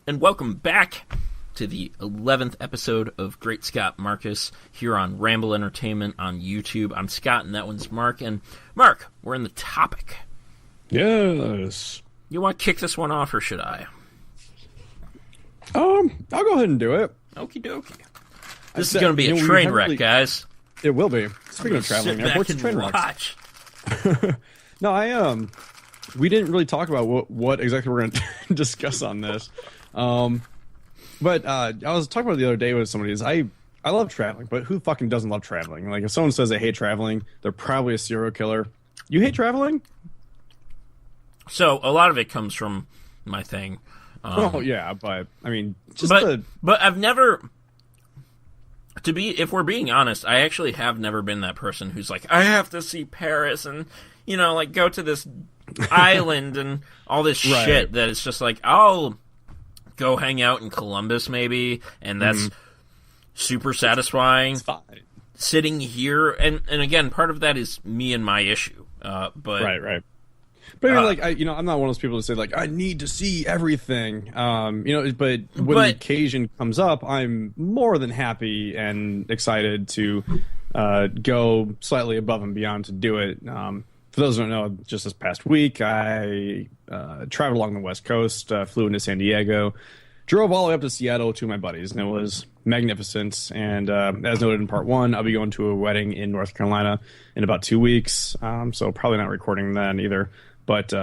And welcome back to the 11th episode of Great Scott Marcus here on Ramble Entertainment on YouTube. I'm Scott, and that one's Mark. And Mark, we're in the topic. Yes. You want to kick this one off, or should I? I'll go ahead and do it. Okie dokie. This is going to be a train wreck, guys. It will be. Speaking of traveling airports, train wrecks. No, we didn't really talk about what exactly we're going to discuss on this. But I was talking about it the other day with somebody. I love traveling, but who fucking doesn't love traveling? Like, if someone says they hate traveling, they're probably a serial killer. You hate traveling? So a lot of it comes from my thing. Oh yeah, but I mean, but I've never. If we're being honest, I actually have never been that person who's like, I have to see Paris and, like go to this island and all this shit that it's just like, I'll go hang out in Columbus maybe, and that's super satisfying. It's fine. Sitting here, and again, part of that is me and my issue. But Right. But I mean, I'm not one of those people to say like I need to see everything. But when the occasion comes up, I'm more than happy and excited to go slightly above and beyond to do it. For those who don't know, just this past week, I traveled along the West Coast, flew into San Diego, drove all the way up to Seattle to my buddies, and it was magnificent. And as noted in part one, I'll be going to a wedding in North Carolina in about 2 weeks, so probably not recording then either. But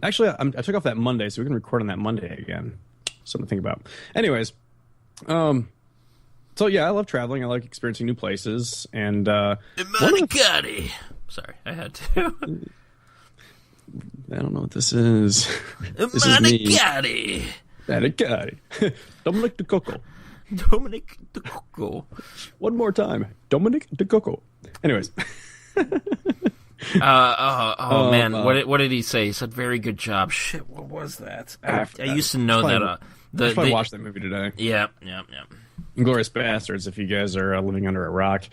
actually, I took off that Monday, so we can record on that Monday again. Something to think about. Anyways, so yeah, I love traveling. I like experiencing new places. And Manicati. Sorry, I had to. I don't know what this is. This Manicati. Is Manicati. Dominic de Coco. Dominic de Coco. One more time. Dominic de Coco. Anyways. Man, what did he say? He said, "Very good job." Shit, what was that? I used to know that. I watched that movie today. Yeah. Inglourious Bastards. If you guys are living under a rock,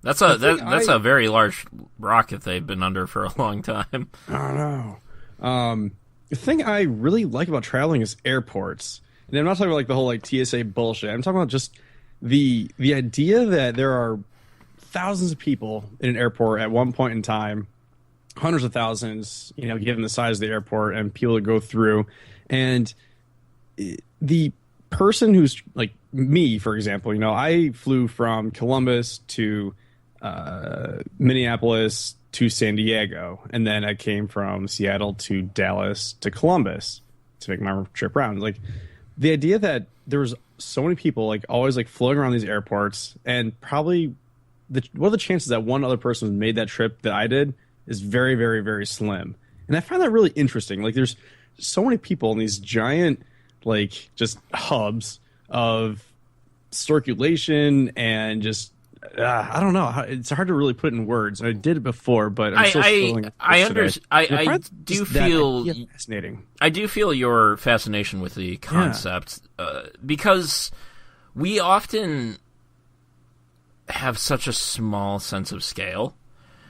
that's a very large rock if they've been under for a long time. I don't know. The thing I really like about traveling is airports, and I'm not talking about like the whole like TSA bullshit. I'm talking about just the idea that there are thousands of people in an airport at one point in time, hundreds of thousands, given the size of the airport, and people to go through. And the person who's like me, for example, I flew from Columbus to Minneapolis to San Diego, and then I came from Seattle to Dallas to Columbus to make my trip around. Like, the idea that there was so many people like always like floating around these airports, and probably what are the chances that one other person made that trip that I did is very, very, very slim. And I find that really interesting. Like, there's so many people in these giant, like, just hubs of circulation and just, I don't know. It's hard to really put in words. I did it before, but I'm still feeling it. I do feel fascinating. I do feel your fascination with the concept because we often have such a small sense of scale.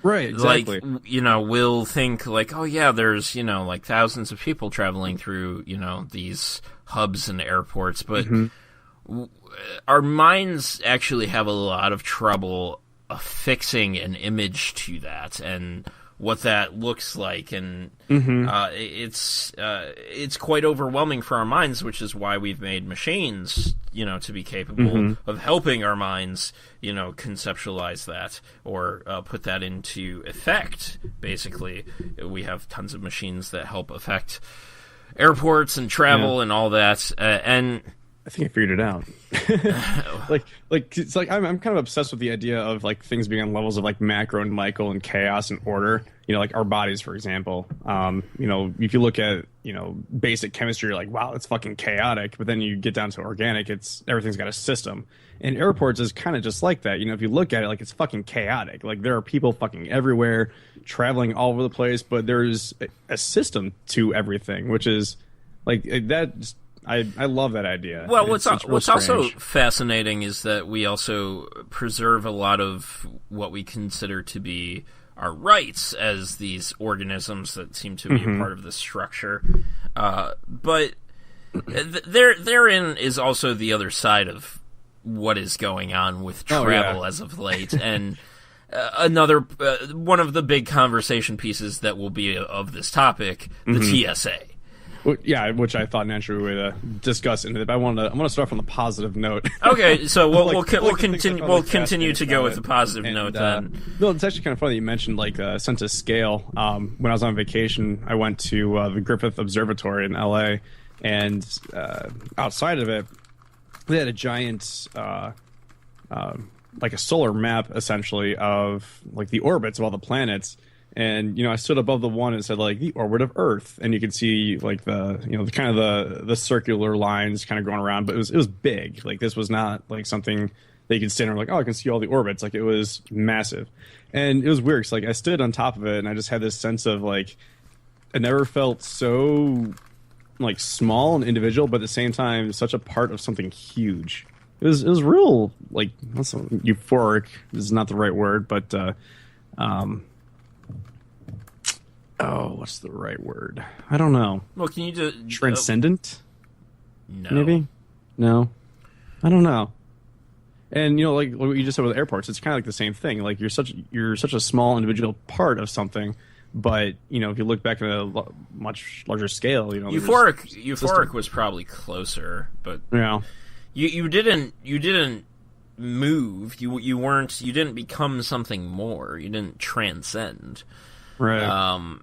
Right, exactly. Like, we'll think like, oh yeah, there's, like thousands of people traveling through, these hubs and airports, but our minds actually have a lot of trouble affixing an image to that and what that looks like, and it's quite overwhelming for our minds, which is why we've made machines, to be capable of helping our minds, conceptualize that or put that into effect. Basically, we have tons of machines that help affect airports and travel and all that, and I think I figured it out. like it's like I'm kind of obsessed with the idea of like things being on levels of like macro and micro and chaos and order. Like our bodies, for example. If you look at basic chemistry, you're like, wow, it's fucking chaotic. But then you get down to organic, everything's got a system. And airports is kind of just like that. If you look at it, like, it's fucking chaotic. Like, there are people fucking everywhere, traveling all over the place. But there's a system to everything, which is like that. I love that idea. Well, what's also fascinating is that we also preserve a lot of what we consider to be our rights as these organisms that seem to be a part of the structure. But therein is also the other side of what is going on with travel as of late, and another one of the big conversation pieces that will be of this topic, the TSA. Yeah, which I thought naturally we would discuss into it. But I want to start from the positive note. Okay, so we'll continue to go with the positive note then. No, it's actually kind of funny that you mentioned like sense of scale. When I was on vacation, I went to the Griffith Observatory in LA, and outside of it, they had a giant like a solar map essentially of like the orbits of all the planets. And, I stood above the one and said, like, the orbit of Earth. And you could see, like, the kind of the circular lines kind of going around. But it was big. Like, this was not, like, something that you could stand there like, oh, I can see all the orbits. Like, it was massive. And it was weird. Cause, like, I stood on top of it, and I just had this sense of, like, I never felt so, like, small and individual, but at the same time, such a part of something huge. It was real, like, euphoric is not the right word, but, oh, what's the right word? I don't know. Well, can you do transcendent? No, maybe. No, I don't know. And like what you just said with airports, it's kind of like the same thing. Like you're such a small individual part of something, but if you look back at a much larger scale, euphoric was probably closer, but you didn't move. You didn't become something more. You didn't transcend. Right.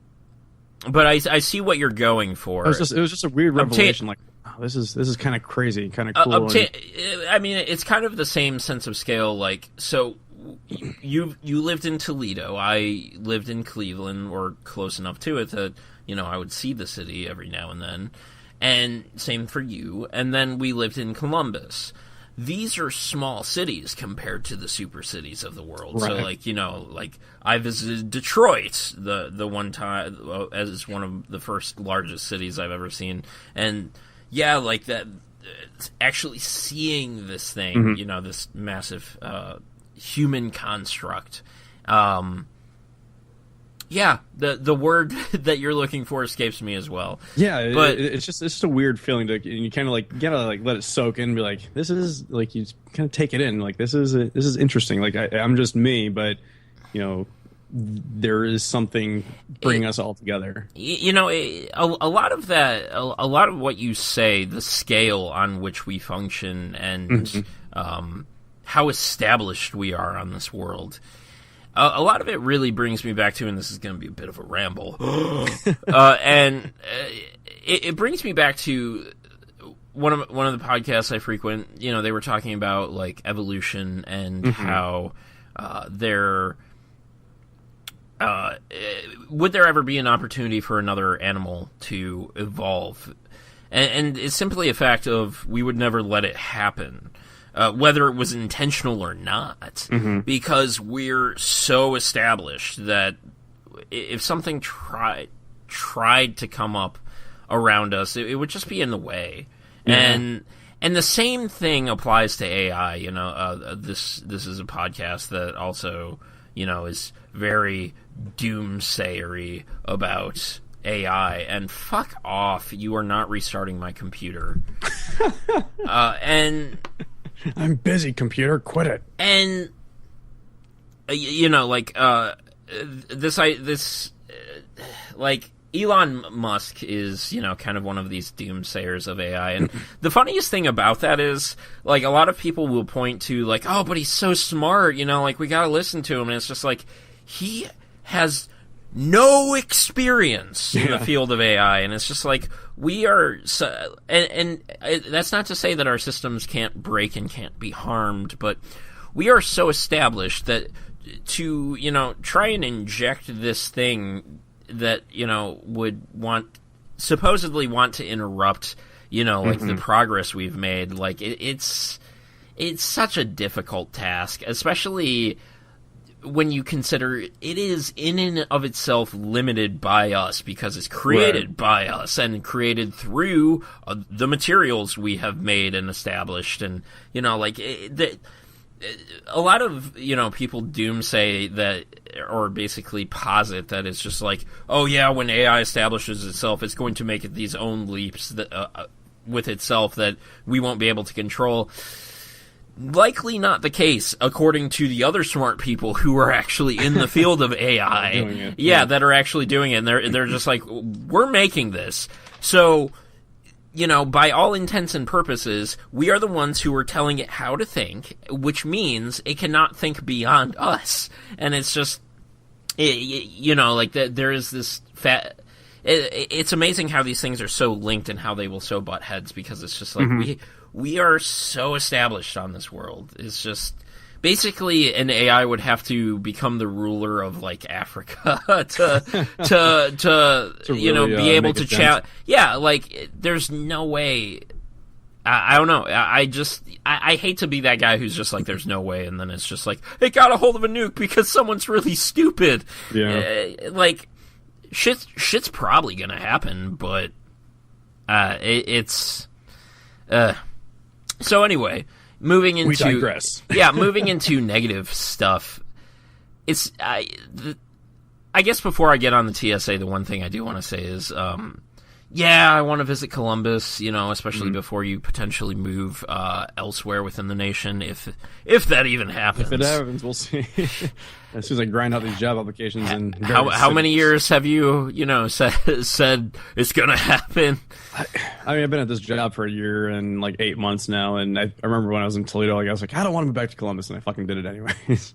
But I see what you're going for. It was just a weird revelation. Like, oh, this is kind of crazy, kind of cool. I mean, it's kind of the same sense of scale. Like, so you lived in Toledo. I lived in Cleveland, or close enough to it that I would see the city every now and then. And same for you. And then we lived in Columbus. These are small cities compared to the super cities of the world. Right. So, like I visited Detroit the one time as one of the first largest cities I've ever seen, and like that, actually seeing this thing, this massive human construct. Yeah, the word that you're looking for escapes me as well. Yeah, but it's just a weird feeling to you kind of like gotta like let it soak in and be like, this is like, you kind of take it in, like this is interesting. Like I'm just me, but there is something bringing us all together. A lot of that, a lot of what you say, the scale on which we function, and how established we are on this world. A lot of it really brings me back to, and this is going to be a bit of a ramble, and it brings me back to one of the podcasts I frequent. They were talking about like evolution and how would there ever be an opportunity for another animal to evolve, and it's simply a fact of we would never let it happen. Whether it was intentional or not, because we're so established that if something tried to come up around us, it would just be in the way. And the same thing applies to AI. This is a podcast that also is very doomsayery about AI, and fuck off. You are not restarting my computer. And I'm busy, computer. Quit it. And like Elon Musk is kind of one of these doomsayers of AI, and the funniest thing about that is like a lot of people will point to like, oh, but he's so smart, like we gotta listen to him, and it's just like he has no experience in the field of AI, and it's just like we are and that's not to say that our systems can't break and can't be harmed, but we are so established that to try and inject this thing that would supposedly want to interrupt like the progress we've made, like it's such a difficult task, especially when you consider it is in and of itself limited by us, because it's created by us and created through the materials we have made and established. And a lot of people doomsay that, or basically posit that it's just like, oh yeah, when AI establishes itself, it's going to make it these own leaps that with itself that we won't be able to control. Likely not the case, according to the other smart people who are actually in the field of AI. That are actually doing it. And they're just like, we're making this. So, by all intents and purposes, we are the ones who are telling it how to think, which means it cannot think beyond us. And it's just, there is this it's amazing how these things are so linked and how they will so butt heads, because it's just like, we are so established on this world. It's just basically an AI would have to become the ruler of like Africa to really, be able to challenge. Yeah, like there's no way. I don't know. I hate to be that guy who's just like, there's no way, and then it's just like, it got a hold of a nuke because someone's really stupid. Yeah, like shit's probably gonna happen, but it's. So anyway, moving into... We digress. Moving into negative stuff. It's... I guess before I get on the TSA, the one thing I do want to say is... I want to visit Columbus, especially before you potentially move elsewhere within the nation, if that even happens. If it happens, we'll see. As soon as I grind out these job applications in how many years have you, said it's going to happen? I mean, I've been at this job for a year and like 8 months now, and I remember when I was in Toledo, I was like, I don't want to move back to Columbus, and I fucking did it anyways.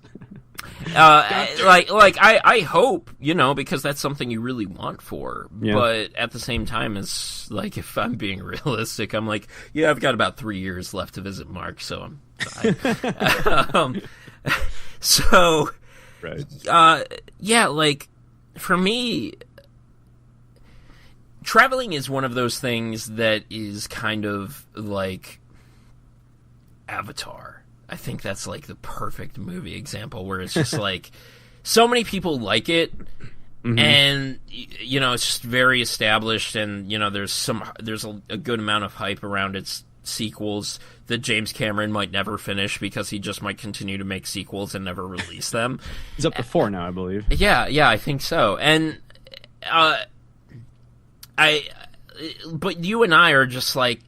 I hope, because that's something you really want for. Yeah. But at the same time, it's like, if I'm being realistic, I'm like, I've got about 3 years left to visit Mark, so I'm fine. So, right. For me, traveling is one of those things that is kind of like Avatar. I think that's like the perfect movie example where it's just like so many people like it, and it's just very established, and there's a good amount of hype around its sequels that James Cameron might never finish because he just might continue to make sequels and never release them. He's up to 4 now, I believe. Yeah, I think so. And but you and I are just like,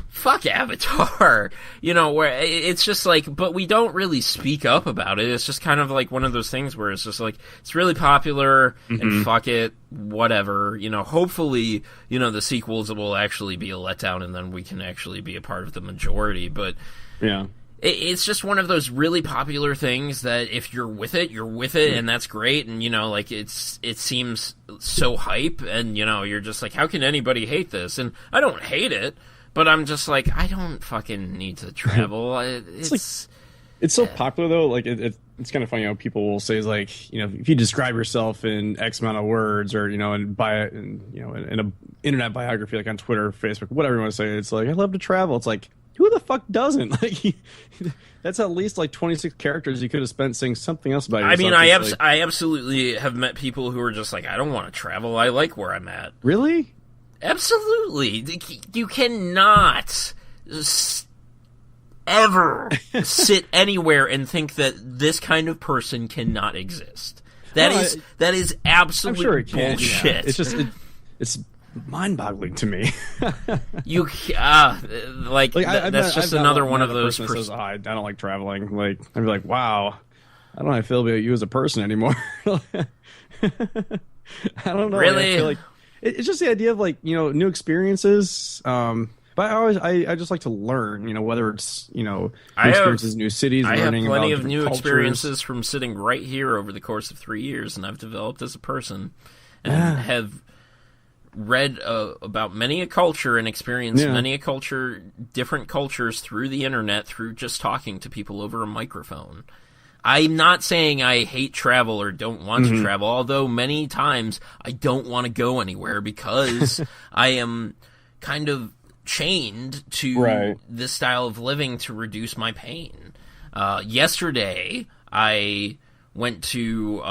fuck Avatar, where it's just like, but we don't really speak up about it. It's just kind of like one of those things where it's just like, it's really popular, and fuck it, whatever. Hopefully, the sequels will actually be a letdown, and then we can actually be a part of the majority. But yeah, it's just one of those really popular things that if you're with it, you're with it, and that's great. And it seems so hype, and you're just like, how can anybody hate this? And I don't hate it. But I'm just like, I don't fucking need to travel. It's so popular though. Like it's kind of funny how people will say, like, if you describe yourself in X amount of words, or in a internet biography, like on Twitter, Facebook, whatever you want to say, it's like, I love to travel. It's like, who the fuck doesn't? Like, that's at least like 26 characters you could have spent saying something else about yourself. I mean, I absolutely have met people who are just like, I don't want to travel. I like where I'm at. Really? Absolutely. You cannot ever sit anywhere and think that this kind of person cannot exist. That is absolute bullshit. Yeah. It's just it's mind-boggling to me. That's just another one of those. Says, I don't like traveling. Like, I'd be like, wow, I don't know how I feel about you as a person anymore. I don't know. Really? I feel like it's just the idea of like, new experiences. But I just like to learn, whether it's, new experiences, new cities, learning about I have plenty of new cultures. Experiences from sitting right here over the course of 3 years, and I've developed as a person and have read about many a culture and experienced many a culture, different cultures through the internet, through just talking to people over a microphone. I'm not saying I hate travel or don't want to travel, although many times I don't want to go anywhere because I am kind of chained to this style of living to reduce my pain. Yesterday, I went to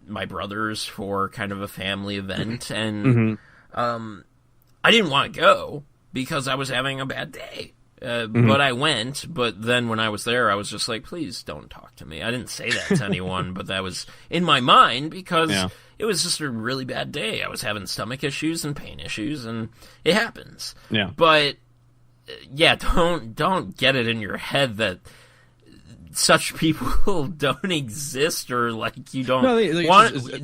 my brother's for kind of a family event, and I didn't want to go because I was having a bad day. But I went, but then when I was there, I was just like, please don't talk to me. I didn't say that to anyone, but that was in my mind because, it was just a really bad day. I was having stomach issues and pain issues, and it happens. Yeah. But yeah, don't get it in your head that such people don't exist, or like you don't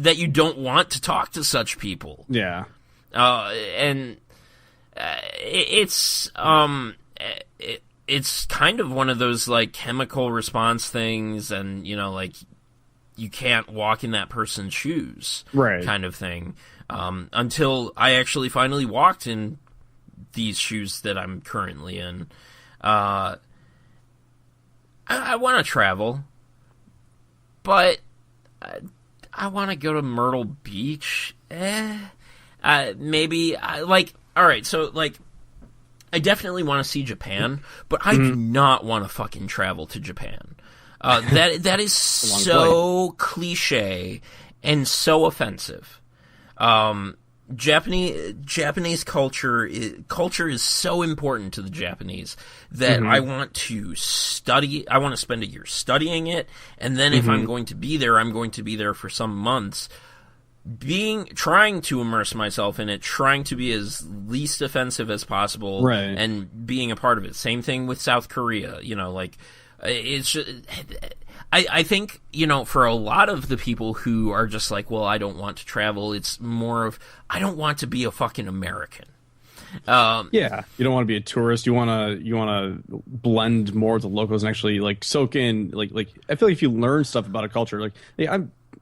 that you don't want to talk to such people. Yeah. And it's kind of one of those like chemical response things, and like you can't walk in that person's shoes, right? Kind of thing. Until I actually finally walked in these shoes that I'm currently in. I want to travel, but I want to go to Myrtle Beach. Maybe all right, so like I definitely want to see Japan, but I do not want to fucking travel to Japan. That is so cliche and so offensive. Japanese culture is so important to the Japanese that I want to study. I want to spend a year studying it, and then if I'm going to be there, I'm going to be there for some months, trying to immerse myself in it, trying to be as least offensive as possible, right, and being a part of it. Same thing with South Korea. It's just, I think, for a lot of the people who are just like, well, I don't want to travel, it's more of, I don't want to be a fucking American. Yeah, you don't want to be a tourist. You want to blend more with the locals and actually like soak in. Like I feel like if you learn stuff about a culture, like I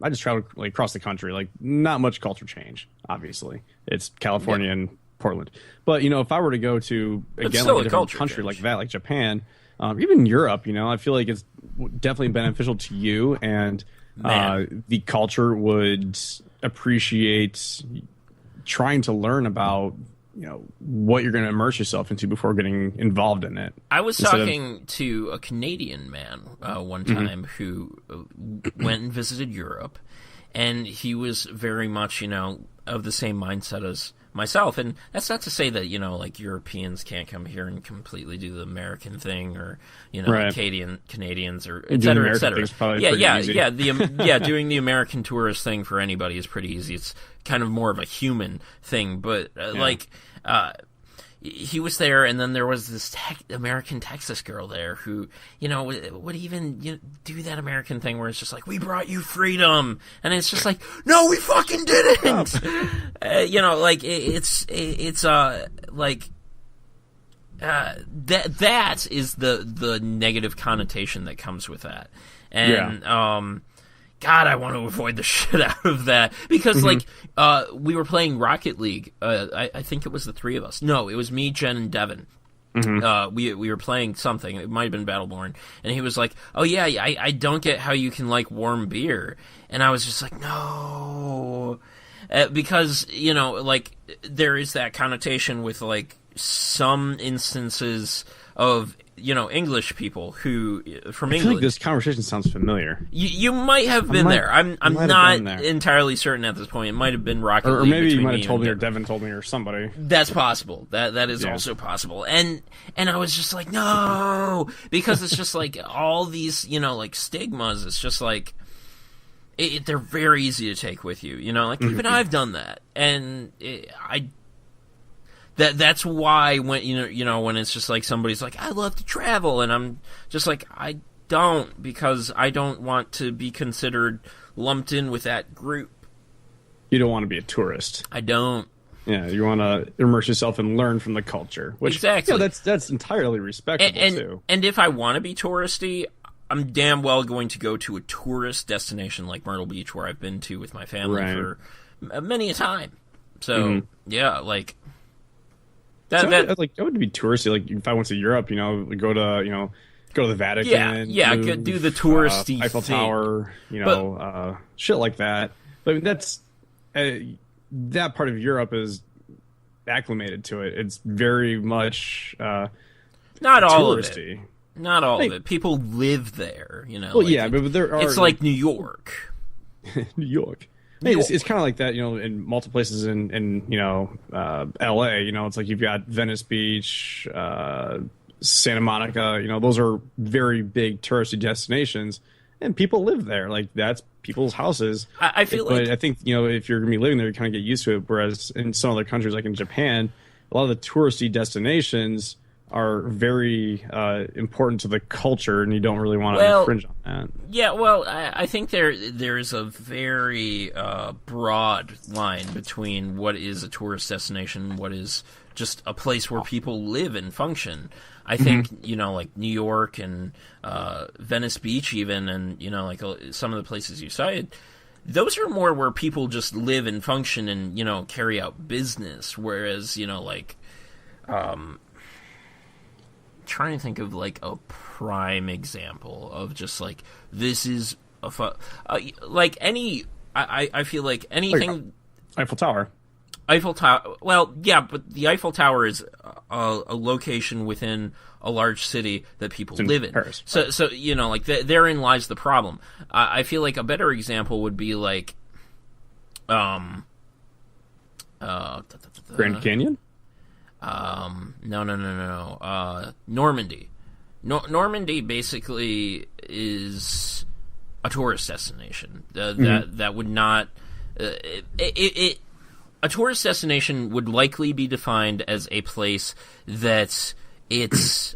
just traveled like across the country, like not much culture change. Obviously, it's California and Portland. But if I were to go to again like a different country like that, like Japan. Even Europe, I feel like it's definitely beneficial to you, and the culture would appreciate trying to learn about, what you're going to immerse yourself into before getting involved in it. I was talking to a Canadian man one time who went and visited Europe, and he was very much, of the same mindset as myself. And that's not to say that, like Europeans can't come here and completely do the American thing, or, right. Canadians, or et cetera, et cetera. Yeah. Doing the American tourist thing for anybody is pretty easy. It's kind of more of a human thing. But he was there, and then there was this American Texas girl there who, would even do that American thing where it's just like, we brought you freedom, and it's just like, no, we fucking didn't. That is the negative connotation that comes with that, and God, I want to avoid the shit out of that, because we were playing Rocket League. I think it was the three of us. No, it was me, Jen, and Devin. We were playing something. It might have been Battleborn, and he was like, "Oh yeah, I don't get how you can like warm beer," and I was just like, "No," because there is that connotation with like some instances of English people who from England. I feel like this conversation sounds familiar. You might have been there. I'm not entirely certain at this point. It might have been Rocket League. Or maybe you might have told me, or Devin told me, or somebody. That's possible. That is also possible. And I was just like, no, because it's just like all these like stigmas. It's just like they're very easy to take with you. Even I've done that, and That's why when when it's just like somebody's like, I love to travel, and I'm just like, I don't, because I don't want to be considered lumped in with that group. You don't want to be a tourist. I don't. Yeah, you want to immerse yourself and learn from the culture. Which, exactly. That's entirely respectable too. And if I want to be touristy, I'm damn well going to go to a tourist destination like Myrtle Beach, where I've been to with my family for many a time. So yeah, like. I would be touristy. Like if I went to Europe, go to the Vatican, do the touristy Eiffel Tower, shit like that. But that's that part of Europe is acclimated to it. It's very much not all touristy. Of it. Not all of it. People live there, Well, but there are. It's like New York. New York. It's kind of like that, in multiple places in L.A. It's like you've got Venice Beach, Santa Monica. Those are very big touristy destinations, and people live there. Like, that's people's houses. I feel like, but I think, you know, if you're gonna be living there, you kind of get used to it. Whereas in some other countries, like in Japan, a lot of the touristy destinations are very important to the culture, and you don't really want to infringe on that. Yeah, well, I think there is a very broad line between what is a tourist destination and what is just a place where people live and function. I think, you know, like New York and Venice Beach even, and, you know, like some of the places you cited, those are more where people just live and function and, you know, carry out business, whereas, you know, like... trying to think of like a prime example of just like this is a like any I feel like anything Eiffel Tower. Well, yeah, but the Eiffel Tower is a location within a large city that people live in. Paris. So you know, like therein lies the problem. I feel like a better example would be like Grand Canyon. No. Normandy. Normandy basically is a tourist destination. That would not. A tourist destination would likely be defined as a place that its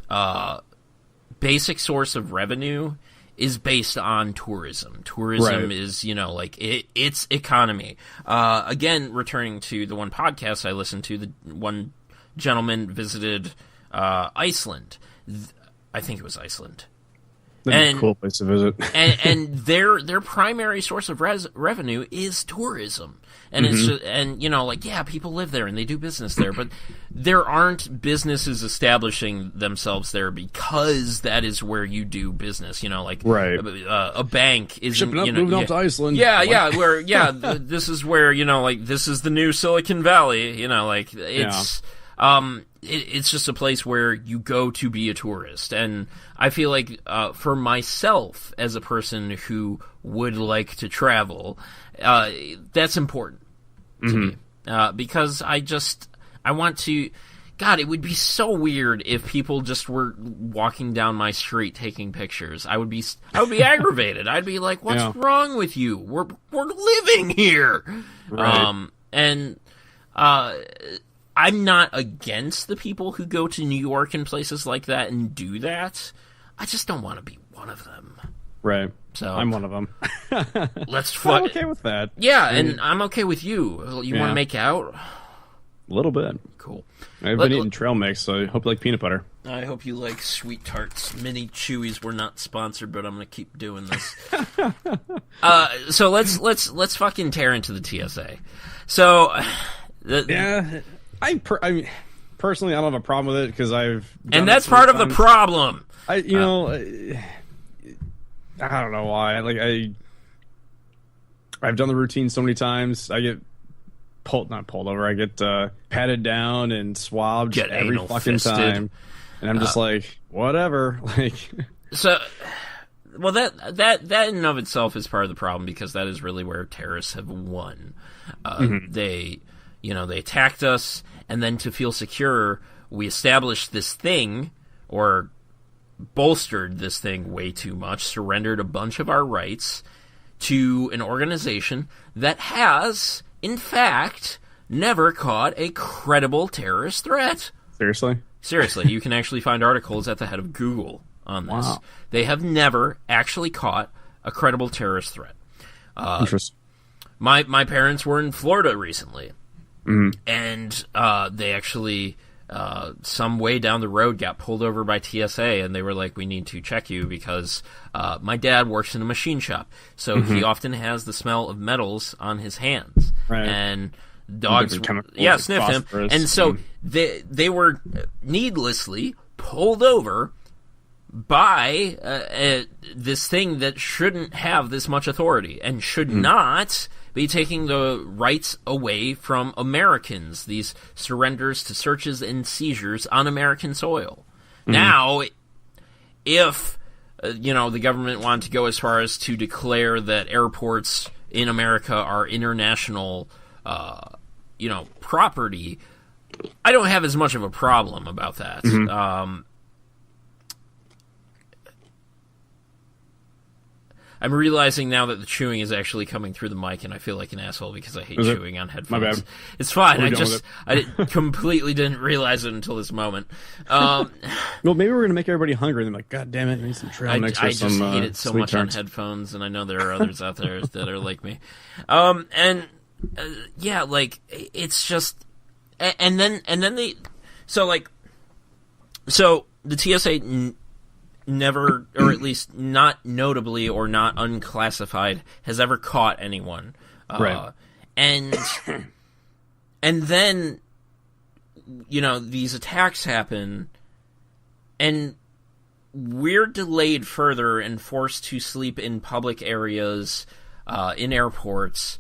basic source of revenue is based on tourism. Tourism is, you know, like its economy. Again, returning to the one podcast I listened to, the one gentleman visited Iceland. I think it was Iceland. That'd be a cool place to visit. and their primary source of revenue is tourism. And it's just, and you know, like, yeah, people live there and they do business there, but there aren't businesses establishing themselves there because that is where you do business. You know, like a bank isn't, you know, moving up to Iceland. This is where, you know, like, this is the new Silicon Valley. You know, like, it's it's just a place where you go to be a tourist. And I feel like for myself as a person who would like to travel, that's important to me. Because I want to... God, it would be so weird if people just were walking down my street taking pictures. I would be aggravated. I'd be like, "What's wrong with you? We're living here." Right. I'm not against the people who go to New York and places like that and do that. I just don't want to be one of them. Right. So I'm one of them. I'm okay with that. Yeah, and I'm okay with you. You want to make out? A little bit. Cool. I've been eating trail mix, so I hope you like peanut butter. I hope you like Sweet Tarts. Mini Chewies were not sponsored, but I'm gonna keep doing this. So let's fucking tear into the TSA. So, I personally I don't have a problem with it because and that's part of the problem. I don't know why. Like I've done the routine so many times. I get not pulled over. I get patted down and swabbed every fucking time, and I'm just like, whatever. Like, so, well, that in and of itself is part of the problem because that is really where terrorists have won. They attacked us, and then to feel secure, we established this thing, or bolstered this thing way too much, surrendered a bunch of our rights to an organization that has, in fact, never caught a credible terrorist threat. Seriously, you can actually find articles at the head of Google on this. Wow. They have never actually caught a credible terrorist threat. Interesting. My parents were in Florida recently, and they actually, some way down the road, got pulled over by TSA, and they were like, "We need to check you because my dad works in a machine shop, so he often has the smell of metals on his hands, and dogs, sniff him, and so they were needlessly pulled over by this thing that shouldn't have this much authority and should not be taking the rights away from Americans, these surrenders to searches and seizures on American soil. Now, if the government wanted to go as far as to declare that airports in America are international property, I don't have as much of a problem about that. I'm realizing now that the chewing is actually coming through the mic, and I feel like an asshole because I hate chewing on headphones. My bad. It's fine. I completely didn't realize it until this moment. Well, maybe we're gonna make everybody hungry. And they're like, God damn it, I need some trail mix. I just hate it so much on headphones, and I know there are others out there that are like me. Yeah, like it's just, and then they, so the TSA. Never, or at least not notably or not unclassified, has ever caught anyone. Right. And then, these attacks happen, and we're delayed further and forced to sleep in public areas, in airports,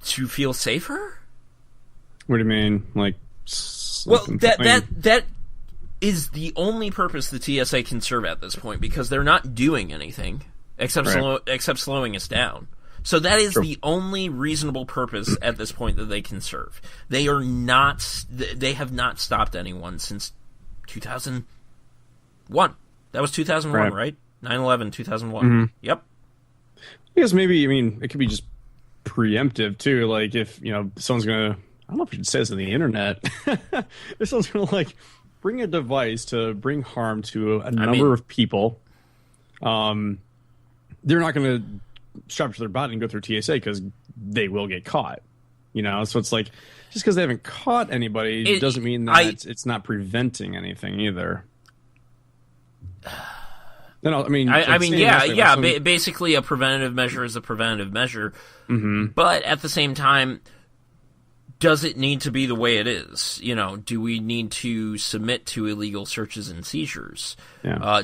to feel safer? What do you mean? Like, well, that is the only purpose the TSA can serve at this point, because they're not doing anything except slowing us down. So that is the only reasonable purpose at this point that they can serve. They have not stopped anyone since 2001. That was 2001, right? 9/11, 2001. Mm-hmm. Yep. I guess maybe, it could be just preemptive too. Like if, someone's going to, I don't know if you should say this on the internet. If someone's going to bring a device to bring harm to a number of people, they're not going to strap it to their body and go through TSA because they will get caught. So it's like, just because they haven't caught anybody doesn't mean that it's not preventing anything either. Basically a preventative measure is a preventative measure. Mm-hmm. But at the same time, does it need to be the way it is? Do we need to submit to illegal searches and seizures? Yeah.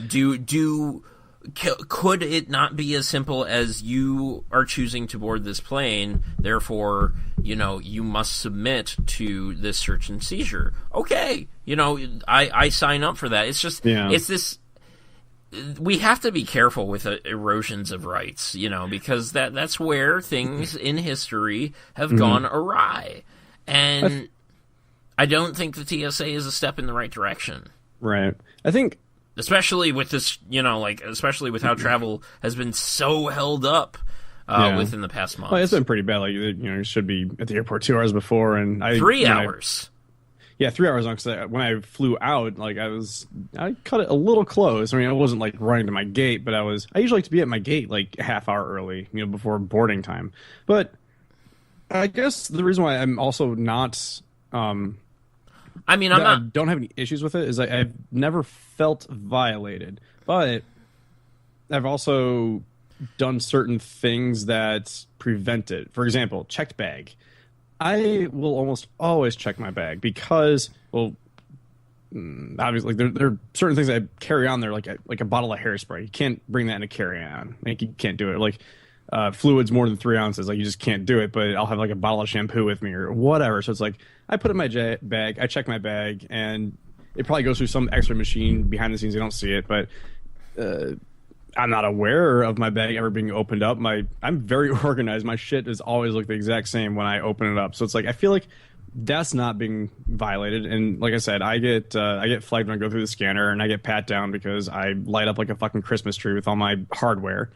Could it not be as simple as you are choosing to board this plane, therefore, you must submit to this search and seizure? Okay, I sign up for that. It's just, it's this. We have to be careful with erosions of rights, because that's where things in history have gone awry. And I don't think the TSA is a step in the right direction. Right. I think... Especially with this, especially with how travel has been so held up within the past month. Well, it's been pretty bad. Like, you should be at the airport 2 hours before, and 3 hours. 3 hours long, because when I flew out, I cut it a little close. I wasn't running to my gate, but I usually like to be at my gate a half hour early, before boarding time. But I guess the reason why I'm also not, I don't have any issues with it is I've never felt violated, but I've also done certain things that prevent it. For example, checked bag. I will almost always check my bag because, obviously, there are certain things I carry on there, like a bottle of hairspray. You can't bring that in a carry-on. You can't do it. Fluids more than 3 ounces, you just can't do it. But I'll have a bottle of shampoo with me or whatever. So it's I put it in my bag, I check my bag, and it probably goes through some X-ray machine behind the scenes. You don't see it, but I'm not aware of my bag ever being opened up. I'm very organized. My shit is always the exact same when I open it up. So it's I feel like that's not being violated. And like I said, I get flagged when I go through the scanner, and I get pat down because I light up like a fucking Christmas tree with all my hardware.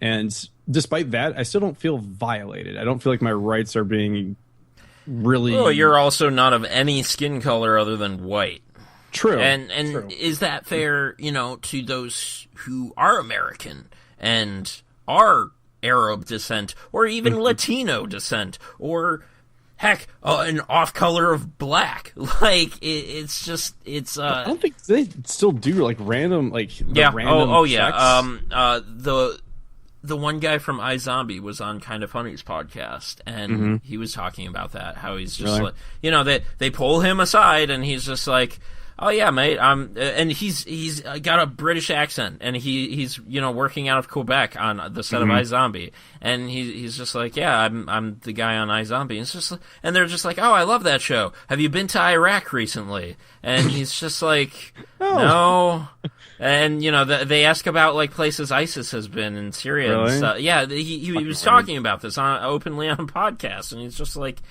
And despite that, I still don't feel violated. I don't feel like my rights are being really... Well, you're also not of any skin color other than white. True. And True. Is that fair, to those who are American and are Arab descent, or even Latino descent, or heck, an off color of black? It's just, it's. I don't think they still do random Random checks. The one guy from iZombie was on Kind of Funny's podcast, and he was talking about that, how he's just they pull him aside, and he's just like, oh yeah, mate, and he's got a British accent, and he's working out of Quebec on the set of iZombie, and he's just like, yeah, I'm the guy on iZombie, and it's just, and they're just like, oh, I love that show. Have you been to Iraq recently? And he's just like, no. And they ask about places ISIS has been in Syria and stuff. Yeah, he was talking about this openly on a podcast, and he's just like,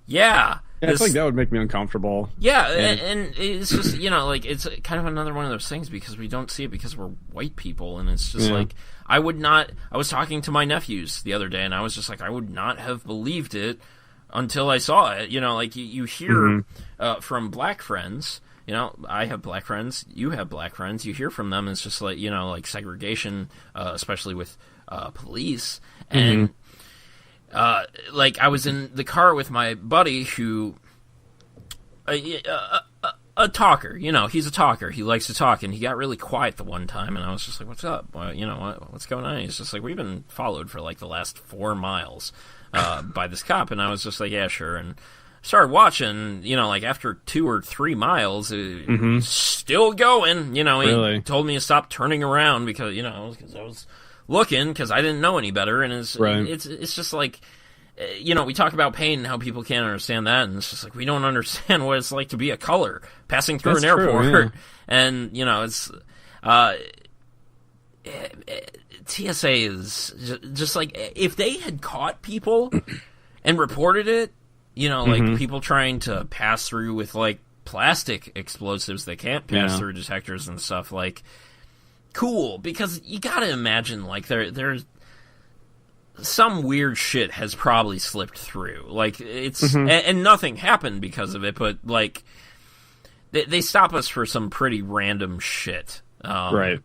yeah. Yeah, I feel like that would make me uncomfortable. Yeah, and it's just, like, it's kind of another one of those things because we don't see it because we're white people, and it's just like, I was talking to my nephews the other day, and I was just like, I would not have believed it until I saw it. Like, you hear from black friends, I have black friends, you have black friends, you hear from them, it's just like, like segregation, especially with police, and... like, I was in the car with my buddy who, a talker, he's a talker. He likes to talk, and he got really quiet the one time, and I was just like, what's up? Well, what's going on? He's just like, we've been followed for, like, the last 4 miles by this cop, and I was just like, yeah, sure, and started watching, like, after 2 or 3 miles, still going, Really? He told me to stop turning around because, because I was... looking because I didn't know any better, and it's just like, we talk about pain and how people can't understand that, and it's just like we don't understand what it's like to be a color passing through an airport, and it's TSA is just like if they had caught people and reported it, like people trying to pass through with like plastic explosives that can't pass through detectors and stuff like. Cool, because you gotta imagine, like, there's some weird shit has probably slipped through. Like, it's... And nothing happened because of it, but, like, they stop us for some pretty random shit. Right.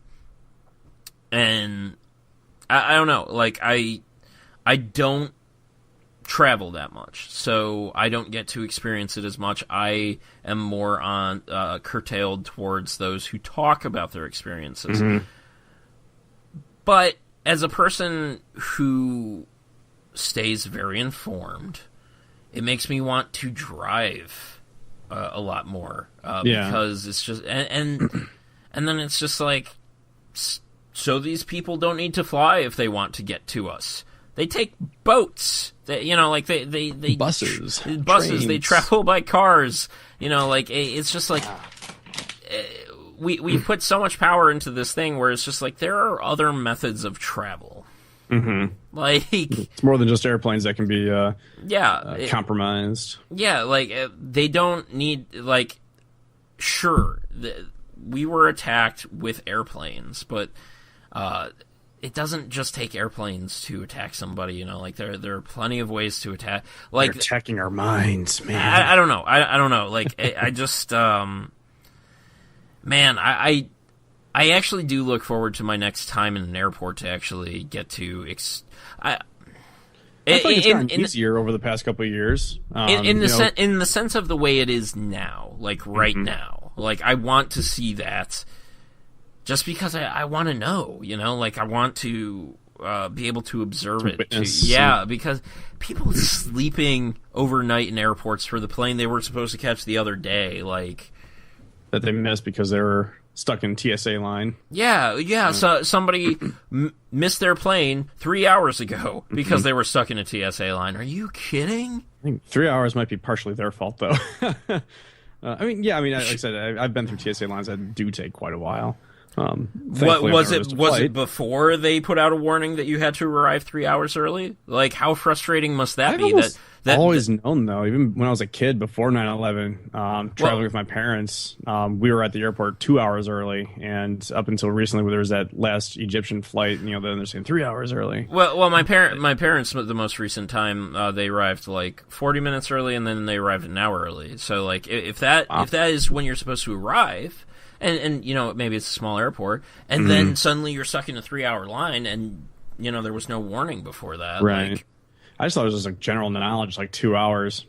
And I don't know, like, I don't travel that much, so I don't get to experience it as much. I am more on curtailed towards those who talk about their experiences. But as a person who stays very informed, it makes me want to drive a lot more because it's just and then it's just like, so these people don't need to fly if they want to get to us. They take boats. They buses. Trains. They travel by cars. Like it's just like we put so much power into this thing where it's just like there are other methods of travel. Like it's more than just airplanes that can be compromised. Yeah, like they don't need like sure we were attacked with airplanes, but. It doesn't just take airplanes to attack somebody, like there are plenty of ways to attack. Like they're attacking our minds, man. I don't know. I don't know. Like I just, man, I actually do look forward to my next time in an airport to actually get to. I feel like it's gotten easier over the past couple of years. In the sense of the way it is now, like right now, like I want to see that. Just because I want to know, like I want to be able to observe it. Because people sleeping overnight in airports for the plane they were supposed to catch the other day, like that they missed because they were stuck in TSA line. Yeah. So somebody missed their plane 3 hours ago because they were stuck in a TSA line. Are you kidding? I think 3 hours might be partially their fault, though. Like I said, I've been through TSA lines that do take quite a while. What was it? Was it before they put out a warning that you had to arrive 3 hours early? Like, how frustrating must that be? I've always known, though. Even when I was a kid, before 9/11, traveling with my parents, we were at the airport 2 hours early, and up until recently, where there was that last Egyptian flight, then they're saying 3 hours early. Well, my parents, the most recent time, they arrived like 40 minutes early, and then they arrived an hour early. So, like, if that is when you're supposed to arrive. And maybe it's a small airport, and then suddenly you're stuck in a 3 hour line, and there was no warning before that. Right. Like, I just thought it was just like general knowledge, like 2 hours.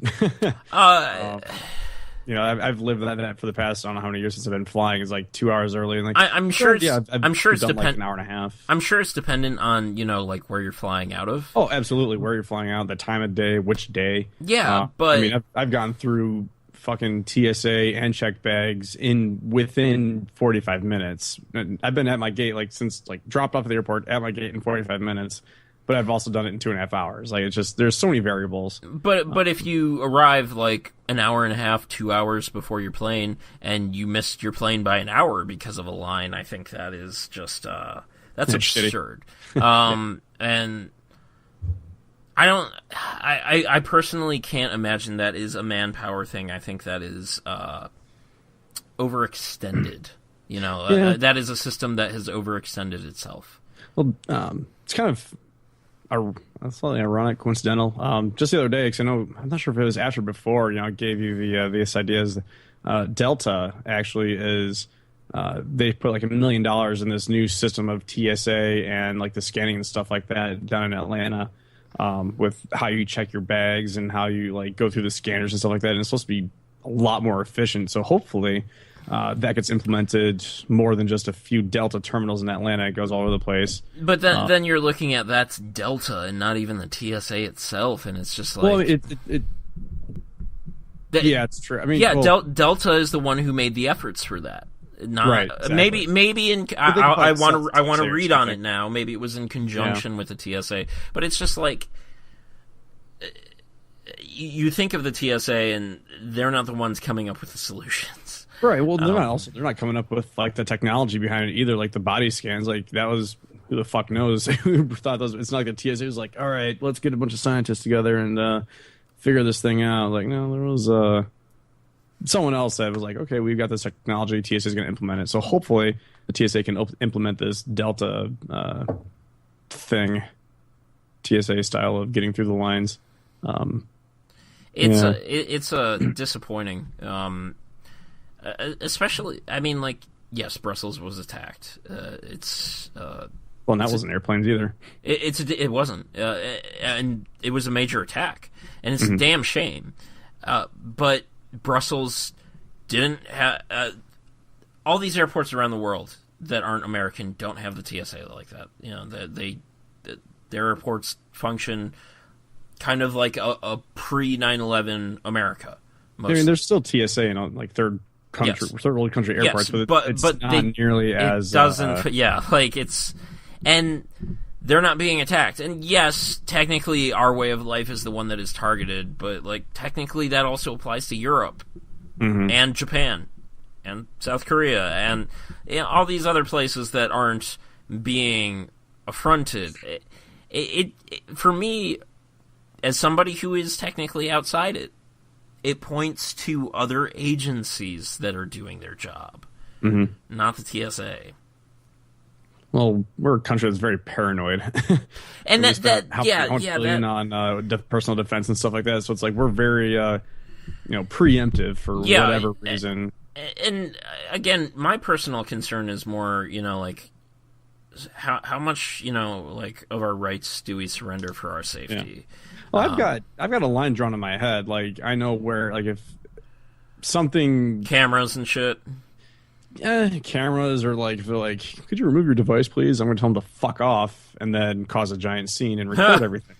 I've lived that for the past I don't know how many years since I've been flying. It's like 2 hours early, and like I'm sure. I'm sure it's like an hour and a half. I'm sure it's dependent on like where you're flying out of. Oh, absolutely, where you're flying out, the time of day, which day. Yeah, but I've gone through fucking TSA and checked bags within 45 minutes. I've been at my gate since dropped off at the airport at my gate in 45 minutes, but I've also done it in 2.5 hours. Like it's just there's so many variables. But if you arrive like an hour and a half, 2 hours before your plane, and you missed your plane by an hour because of a line, I think that is just that's absurd. And I don't. I personally can't imagine that is a manpower thing. I think that is overextended. That is a system that has overextended itself. Well, it's kind of a slightly ironic, coincidental. Just the other day, because I'm not sure if it was after or before. I gave you these ideas. Delta actually is. They put like $1 million in this new system of TSA and like the scanning and stuff like that down in Atlanta. With how you check your bags and how you like go through the scanners and stuff like that. And it's supposed to be a lot more efficient. So hopefully that gets implemented more than just a few Delta terminals in Atlanta. It goes all over the place. But then you're looking at that's Delta and not even the TSA itself. And it's just like... Well, yeah, it's true. I mean, Delta is the one who made the efforts for that. Not, right. Exactly. Maybe in I want to read on it now. Maybe it was in conjunction with the TSA, but it's just like you think of the TSA and they're not the ones coming up with the solutions. Right. Well, they're not coming up with like the technology behind it either. Like the body scans, like that was who the fuck knows who thought those. It's not like the TSA was like, all right, let's get a bunch of scientists together and figure this thing out. Like, no, there was someone else that was like, okay, we've got this technology, TSA is going to implement it. So hopefully the TSA can implement this Delta thing, TSA style of getting through the lines. It's disappointing. Especially, I mean, like, yes, Brussels was attacked. Well, and that wasn't airplanes either. It wasn't. And it was a major attack. And it's a damn shame. But Brussels didn't have... all these airports around the world that aren't American don't have the TSA like that. Their airports function kind of like a pre 9/11 America. Mostly. I mean, there's still TSA in like third world country airports, but it's not nearly as... doesn't... it's... And they're not being attacked. And yes, technically our way of life is the one that is targeted, but like technically that also applies to Europe and Japan and South Korea and all these other places that aren't being affronted. It for me, as somebody who is technically outside it points to other agencies that are doing their job, not the TSA. Well, we're a country that's very paranoid, and on personal defense and stuff like that. So it's like we're very, preemptive for whatever reason. And again, my personal concern is more, like how much, of our rights do we surrender for our safety? Yeah. Well, I've got a line drawn in my head. Like I know where, like if something cameras and shit. Cameras or like if they're like, could you remove your device, please? I'm going to tell them to fuck off and then cause a giant scene and record everything.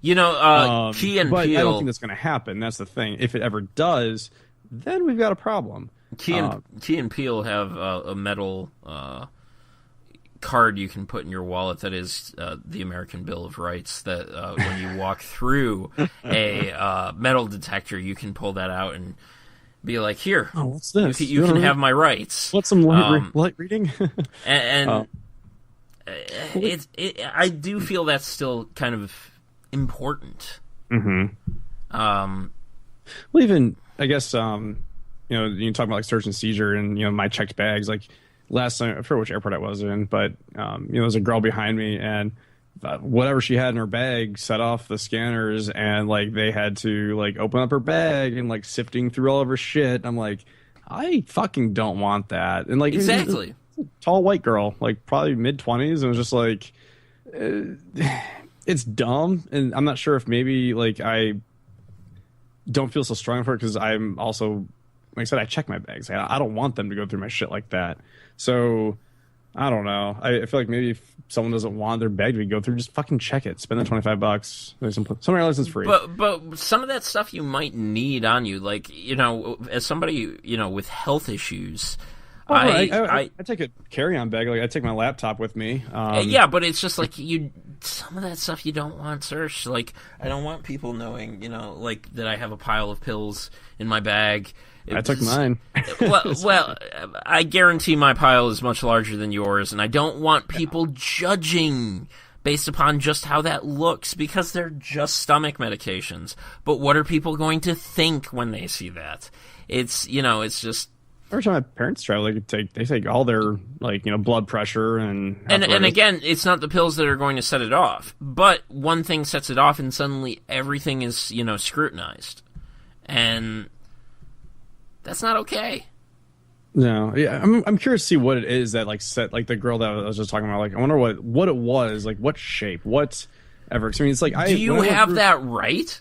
Key and Peele. I don't think that's going to happen. That's the thing. If it ever does, then we've got a problem. Key and Peele have a metal card you can put in your wallet that is the American Bill of Rights. That when you walk through a metal detector, you can pull that out and be like, here, what's this? You can have my rights. What's some light reading? I do feel that's still kind of important. Well, even I guess you talk about like search and seizure and my checked bags. Like last time, I forget which airport I was in, but there was a girl behind me and whatever she had in her bag set off the scanners, and like they had to like open up her bag and like sifting through all of her shit. I'm like, I fucking don't want that. And like exactly, tall white girl, like probably mid-20s, and it was just like it's dumb. And I'm not sure if maybe like I don't feel so strong for it because I'm also, like I said, I check my bags. I don't want them to go through my shit like that. So I don't know. I feel like maybe if someone doesn't want their bag to go through, just fucking check it. Spend the $25. Somewhere else is free. But some of that stuff you might need on you, like as somebody with health issues. I take a carry-on bag. Like I take my laptop with me. But it's just like some of that stuff you don't want searched. Like I don't want people knowing, like that I have a pile of pills in my bag. I took mine. well, I guarantee my pile is much larger than yours, and I don't want people judging based upon just how that looks, because they're just stomach medications. But what are people going to think when they see that? It's, it's just... Every time my parents travel, they take all their, blood pressure and again, it's not the pills that are going to set it off. But one thing sets it off, and suddenly everything is, scrutinized. And that's not okay. No, yeah, I'm curious to see what it is that set the girl that I was just talking about. I wonder what it was, what shape, whatever. I mean, it's do you have that right?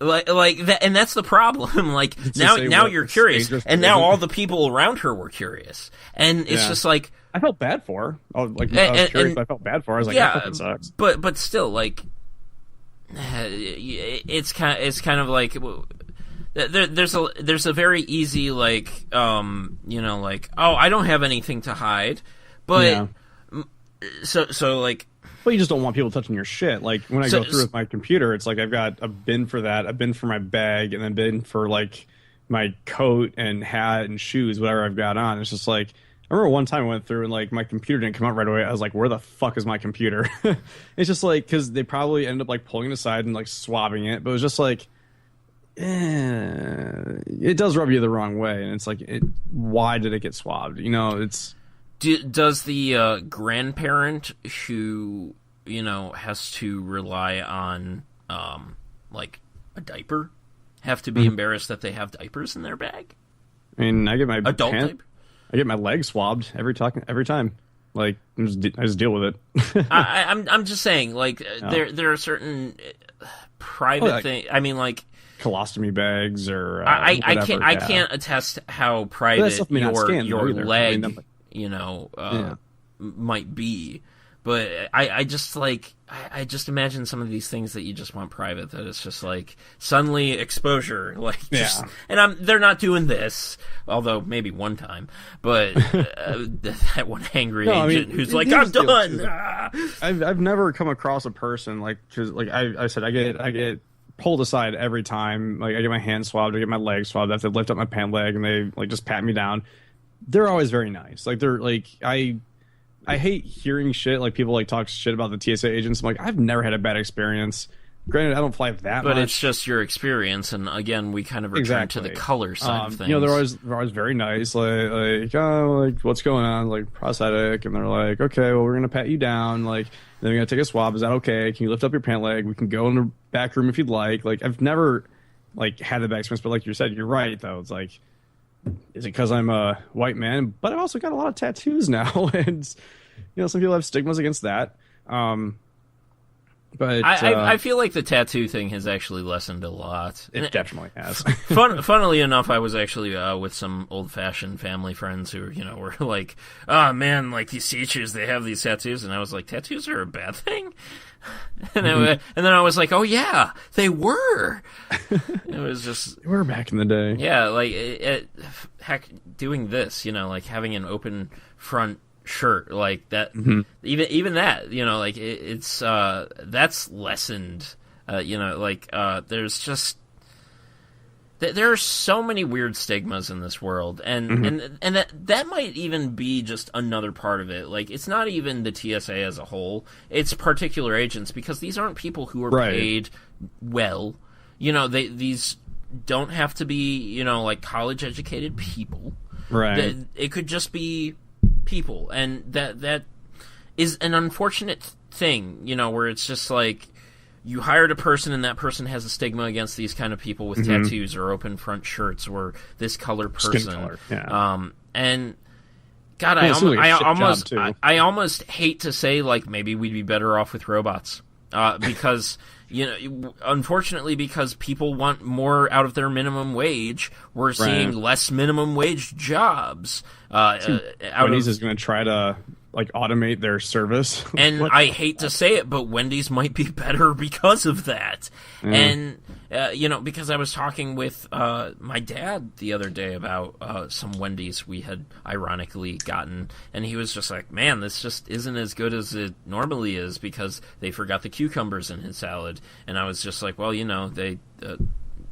Like that, and that's the problem. Now you're curious, and now all the people around her were curious, and it's just like I felt bad for her. I was curious, but I felt bad for her. I was like, that fucking sucks. But still, it's kind of like there's a very easy oh, I don't have anything to hide, but so. Well, you just don't want people touching your shit. When I go through with my computer, it's I've got a bin for that, a bin for my bag, and then a bin for my coat and hat and shoes, whatever I've got on. It's just I remember one time I went through and my computer didn't come out right away. I was like, where the fuck is my computer? It's just because they probably ended up pulling it aside and swabbing it, but it was just it does rub you the wrong way, and it's why did it get swabbed? It's. Does the grandparent who, has to rely on, a diaper have to be embarrassed that they have diapers in their bag? I mean, I get my diaper? I get my leg swabbed every time. I just deal with it. I'm just saying, there are certain private things. I mean, colostomy bags or I can't attest how private your leg. Might be, but I just I just imagine some of these things that you just want private, that it's just suddenly exposure, and they're not doing this, although maybe one time, but that one angry agent who's I'm done. I've never come across a person because I said I get pulled aside every time. I get my hand swabbed, I get my leg swabbed, I have to lift up my pant leg, and they just pat me down. They're always very nice. They're I hate hearing shit people talk shit about the TSA agents. I'm I've never had a bad experience. Granted, I don't fly that much. But it's just your experience, and again, we kind of return to the color side of things. They're always very nice. What's going on? Prosthetic, and they're okay, well, we're gonna pat you down. Then we're gonna take a swab. Is that okay? Can you lift up your pant leg? We can go in the back room if you'd like. I've never had a bad experience, but you said, you're right though. It's is it because I'm a white man? But I've also got a lot of tattoos now, and some people have stigmas against that. But I feel like the tattoo thing has actually lessened a lot. It definitely has. Funnily enough, I was actually with some old-fashioned family friends who were oh man, these teachers, they have these tattoos, and I was tattoos are a bad thing. And then I was oh yeah, they were. It was just they were back in the day. Yeah, heck, doing this, having an open front shirt that. Mm-hmm. Even that, it's that's lessened. There's just there are so many weird stigmas in this world, and that might even be just another part of it. It's not even the TSA as a whole; it's particular agents, because these aren't people who are paid well. These don't have to be college educated people. Right. It could just be people, and that is an unfortunate thing. Where it's just you hired a person, and that person has a stigma against these kind of people with tattoos or open front shirts or this color person. Skin color. Yeah. And God, I almost hate to say maybe we'd be better off with robots, because unfortunately, because people want more out of their minimum wage, we're seeing less minimum wage jobs. Wendy's is going to try to automate their service. And I hate to say it, but Wendy's might be better because of that. And because I was talking with my dad the other day about some Wendy's we had ironically gotten, and he was just man, this just isn't as good as it normally is because they forgot the cucumbers in his salad. And I was just well, they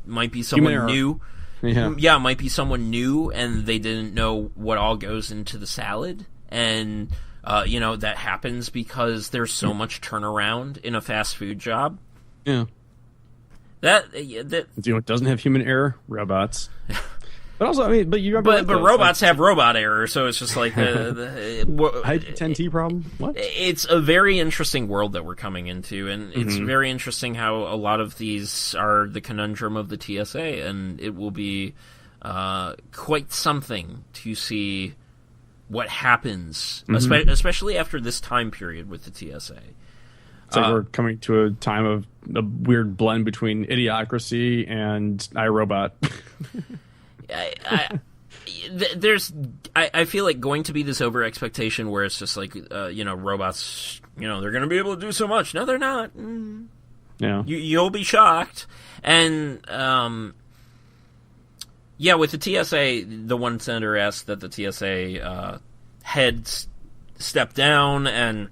might be someone new. Yeah, it might be someone new, and they didn't know what all goes into the salad. And That happens because there's so much turnaround in a fast food job. Yeah. That it doesn't have human error, robots. But also, I mean, but robots have robot error, so it's just like ID10T problem. What? It's a very interesting world that we're coming into, and it's very interesting how a lot of these are the conundrum of the TSA, and it will be quite something to see what happens, especially after this time period with the TSA. It's like we're coming to a time of a weird blend between Idiocracy and iRobot. I feel like going to be this over expectation where it's just like robots, they're going to be able to do so much. No, they're not. Yeah, you'll be shocked. And with the TSA, the one senator asked that the TSA head step down, and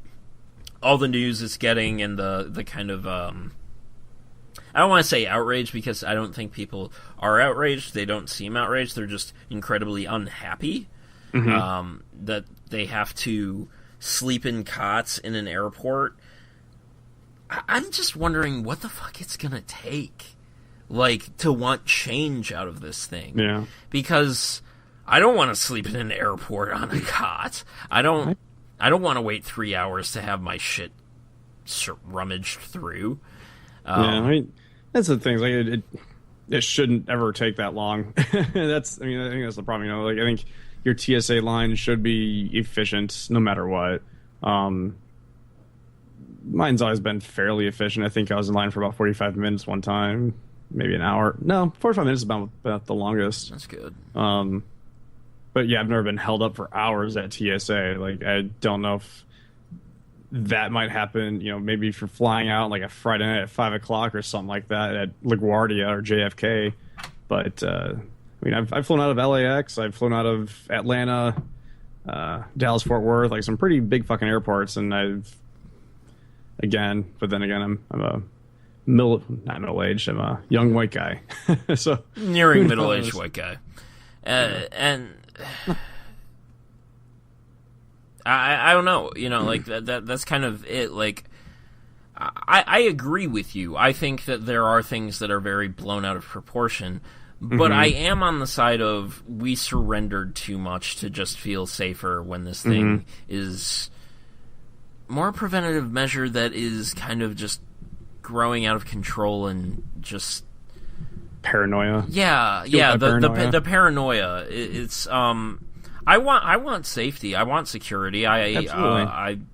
all the news is getting and the kind of I don't want to say outraged, because I don't think people are outraged. They don't seem outraged. They're just incredibly unhappy that they have to sleep in cots in an airport. I'm just wondering what the fuck it's going to take, to want change out of this thing. Yeah. Because I don't want to sleep in an airport on a cot. I don't want to wait 3 hours to have my shit rummaged through. I mean, that's the thing. Like it shouldn't ever take that long. I think that's the problem. I think your TSA line should be efficient no matter what. Mine's always been fairly efficient. I think I was in line for about 45 minutes one time, maybe an hour. No, 45 minutes is about the longest. That's good. But yeah, I've never been held up for hours at TSA. I don't know if that might happen, maybe if you're flying out like a Friday night at 5 o'clock or something like that at LaGuardia or JFK. But I've flown out of LAX, I've flown out of Atlanta, Dallas, Fort Worth, some pretty big fucking airports, and I'm a not middle-aged, I'm a young white guy. So nearing middle-aged white guy, and. I don't know, that's kind of it. I agree with you. I think that there are things that are very blown out of proportion, but I am on the side of we surrendered too much to just feel safer when this thing is more a preventative measure that is kind of just growing out of control and just paranoia. Yeah, the paranoia. It's I want safety. I want security. I'm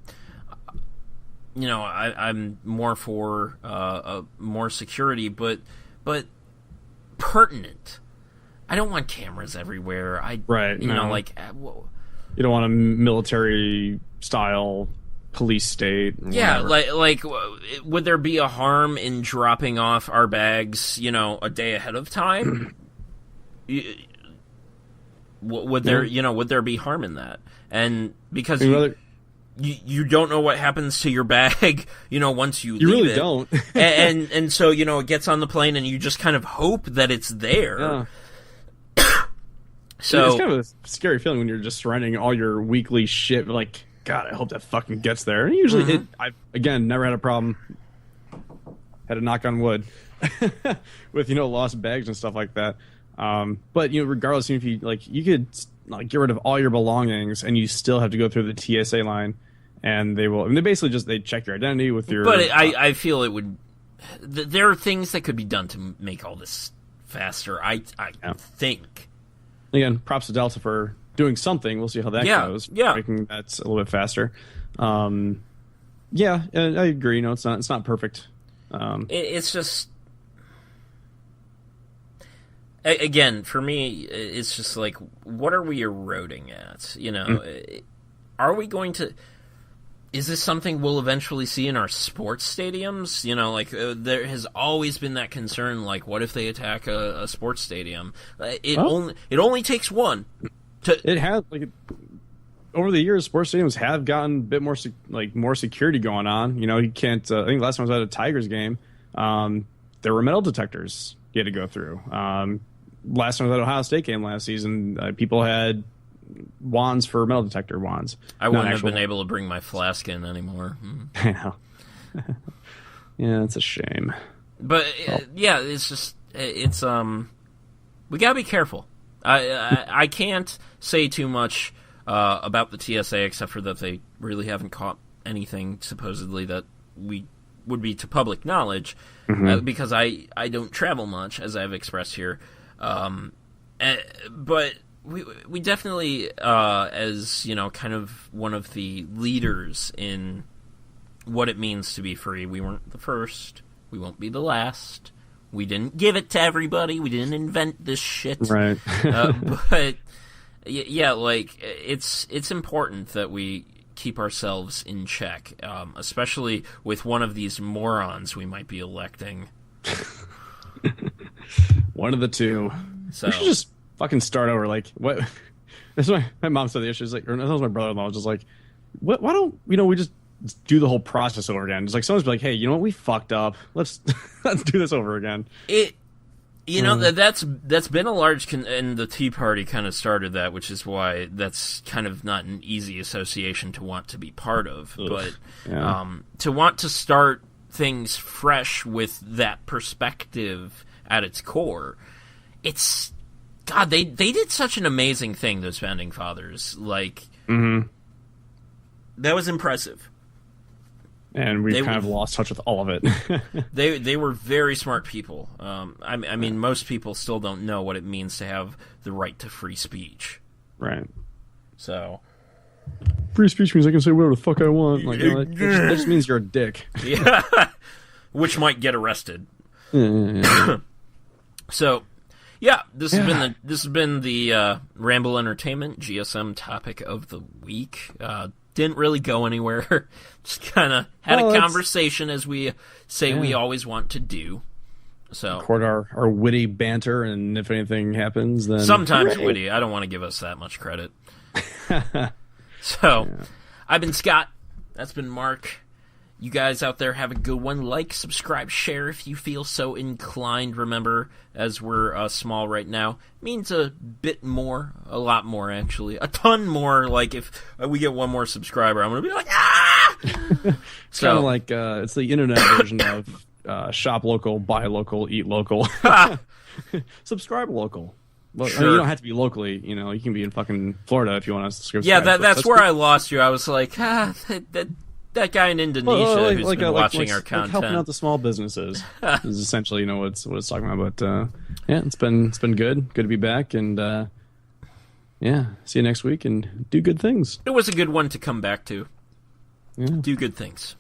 more for more security, but pertinent. I don't want cameras everywhere. You don't want a military style police state. Yeah, would there be a harm in dropping off our bags, a day ahead of time? Would there be harm in that? And because you don't know what happens to your bag, once you leave really it. Don't. and so, it gets on the plane and you just kind of hope that it's there. Yeah. So it's kind of a scary feeling when you're just surrendering all your weekly shit. God, I hope that fucking gets there. And usually I've never had a problem. Had to knock on wood with, lost bags and stuff like that. But regardless, if you you could get rid of all your belongings and you still have to go through the TSA line, and they will. I mean, they basically they check your identity with your. But I feel it would. There are things that could be done to make all this faster. I think. Again, props to Delta for doing something. We'll see how that goes. Yeah, making that a little bit faster. Yeah, I agree. It's not perfect. It's just. Again, for me, it's just what are we eroding at? Are we going to... Is this something we'll eventually see in our sports stadiums? There has always been that concern, what if they attack a sports stadium? It only takes one. It has, over the years, sports stadiums have gotten a bit more, more security going on. You can't... I think last time I was at a Tigers game, there were metal detectors you had to go through. Last time I was at Ohio State game last season, people had wands for metal detector wands. I wouldn't have been able to bring my flask in anymore. I know. Yeah, it's a shame. But yeah, it's just we gotta be careful. I can't say too much about the TSA except for that they really haven't caught anything supposedly that would be to public knowledge, because I don't travel much, as I've expressed here. But we definitely, as kind of one of the leaders in what it means to be free, we weren't the first. We won't be the last. We didn't give it to everybody. We didn't invent this shit. Right. But yeah, it's important that we keep ourselves in check, especially with one of these morons we might be electing. One of the two. So we should just fucking start over. Like, what? That's what my mom said the issue. She's like, or that was my brother-in-law. Was just like, why don't we just do the whole process over again? It's like someone's like, hey, you know what? We fucked up. Let's do this over again. That's been a large and the Tea Party kind of started that, which is why that's kind of not an easy association to want to be part of. Ugh. But Yeah. To want to start things fresh with that perspective at its core, it's God. They did such an amazing thing. Those founding fathers, that was impressive. And we've kind of lost touch with all of it. They were very smart people. I mean, most people still don't know what it means to have the right to free speech. Right. So, free speech means I can say whatever the fuck I want. Like, that just means you're a dick. Yeah, which might get arrested. Yeah. So, yeah, this has been the Ramble Entertainment GSM topic of the week. Didn't really go anywhere. Just kind of had a conversation, as we say we always want to do. So record our witty banter, and if anything happens, then sometimes witty. I don't want to give us that much credit. So, I've been Scott. That's been Mark. You guys out there have a good one. Like, subscribe, share if you feel so inclined. Remember, as we're small right now, means a bit more, a lot more actually, a ton more. Like if we get one more subscriber, I'm gonna be like, ah! It's kind of like it's the internet version of shop local, buy local, eat local, subscribe local. Well, Sure. I mean, you don't have to be locally. You can be in fucking Florida if you want to subscribe. Yeah, that's where I lost you. I was like, that guy in Indonesia who's been watching our content. Helping out the small businesses is essentially, what it's talking about. But yeah, it's been good. Good to be back, and see you next week, and do good things. It was a good one to come back to. Yeah. Do good things.